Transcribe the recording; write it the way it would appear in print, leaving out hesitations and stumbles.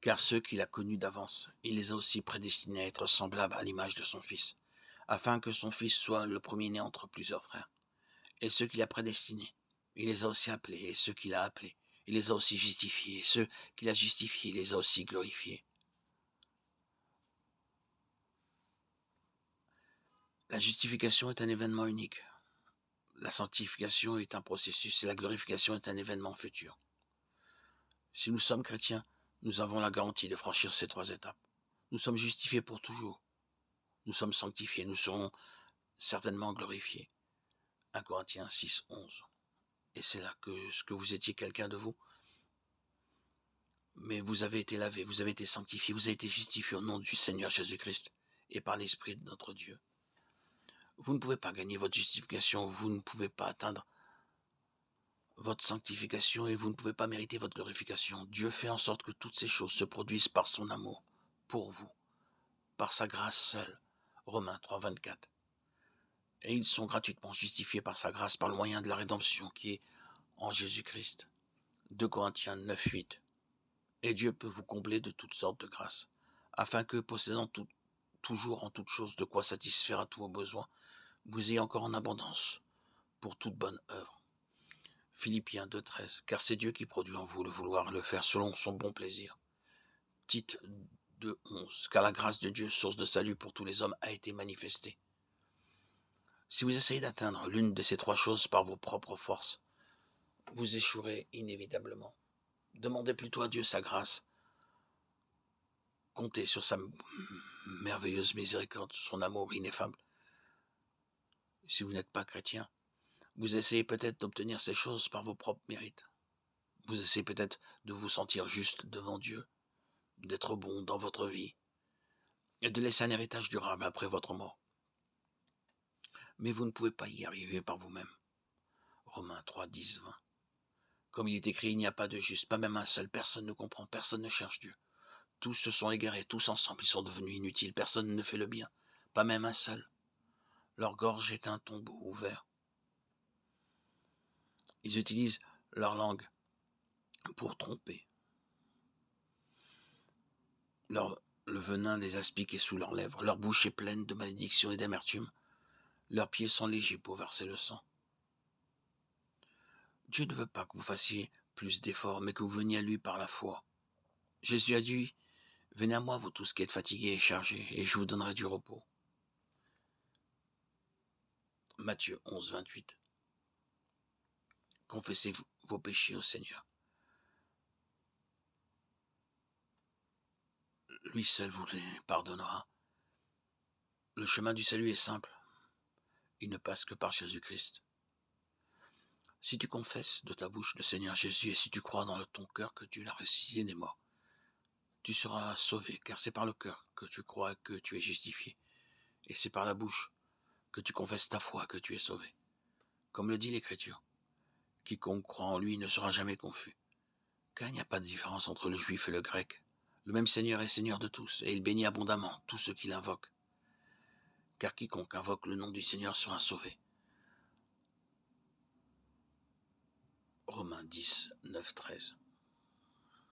Car ceux qu'il a connus d'avance, il les a aussi prédestinés à être semblables à l'image de son Fils, afin que son Fils soit le premier-né entre plusieurs frères. Et ceux qu'il a prédestinés, il les a aussi appelés, et ceux qu'il a appelés, il les a aussi justifiés, et ceux qu'il a justifiés, il les a aussi glorifiés. La justification est un événement unique. La sanctification est un processus et la glorification est un événement futur. Si nous sommes chrétiens, nous avons la garantie de franchir ces 3 étapes. Nous sommes justifiés pour toujours. Nous sommes sanctifiés, nous serons certainement glorifiés. 1 Corinthiens 6, 11. Et c'est là que vous étiez quelqu'un de vous. Mais vous avez été lavé, vous avez été sanctifié, vous avez été justifié au nom du Seigneur Jésus-Christ et par l'Esprit de notre Dieu. Vous ne pouvez pas gagner votre justification, vous ne pouvez pas atteindre votre sanctification et vous ne pouvez pas mériter votre glorification. Dieu fait en sorte que toutes ces choses se produisent par son amour, pour vous, par sa grâce seule. Romains 3, 24. Et ils sont gratuitement justifiés par sa grâce, par le moyen de la rédemption qui est en Jésus-Christ. 2 Corinthiens 9, 8. Et Dieu peut vous combler de toutes sortes de grâces, afin que, possédant toujours en toutes choses de quoi satisfaire à tous vos besoins, vous ayez encore en abondance pour toute bonne œuvre. Philippiens 2, 13. Car c'est Dieu qui produit en vous le vouloir et le faire selon son bon plaisir. Tite 2, 11. Car la grâce de Dieu, source de salut pour tous les hommes, a été manifestée. Si vous essayez d'atteindre l'une de ces 3 choses par vos propres forces, vous échouerez inévitablement. Demandez plutôt à Dieu sa grâce. Comptez sur sa merveilleuse miséricorde, son amour ineffable. Si vous n'êtes pas chrétien, vous essayez peut-être d'obtenir ces choses par vos propres mérites. Vous essayez peut-être de vous sentir juste devant Dieu, d'être bon dans votre vie et de laisser un héritage durable après votre mort. Mais vous ne pouvez pas y arriver par vous-même. Romains 3, 10, 20. Comme il est écrit, il n'y a pas de juste, pas même un seul. Personne ne comprend, personne ne cherche Dieu. Tous se sont égarés, tous ensemble, ils sont devenus inutiles. Personne ne fait le bien, pas même un seul. Leur gorge est un tombeau ouvert. Ils utilisent leur langue pour tromper. Le venin des aspics est sous leurs lèvres. Leur bouche est pleine de malédiction et d'amertume. Leurs pieds sont légers pour verser le sang. Dieu ne veut pas que vous fassiez plus d'efforts, mais que vous veniez à lui par la foi. Jésus a dit, « Venez à moi, vous tous qui êtes fatigués et chargés, et je vous donnerai du repos. » Matthieu 11, 28. Confessez vos péchés au Seigneur. Lui seul vous les pardonnera. Le chemin du salut est simple. Il ne passe que par Jésus-Christ. Si tu confesses de ta bouche le Seigneur Jésus et si tu crois dans ton cœur que Dieu l'a ressuscité des morts, tu seras sauvé, car c'est par le cœur que tu crois que tu es justifié, et c'est par la bouche que tu confesses ta foi que tu es sauvé. Comme le dit l'Écriture, quiconque croit en lui ne sera jamais confus, car il n'y a pas de différence entre le juif et le grec. Le même Seigneur est Seigneur de tous, et il bénit abondamment tous ceux qui l'invoquent, car quiconque invoque le nom du Seigneur sera sauvé. Romains 10, 9, 13.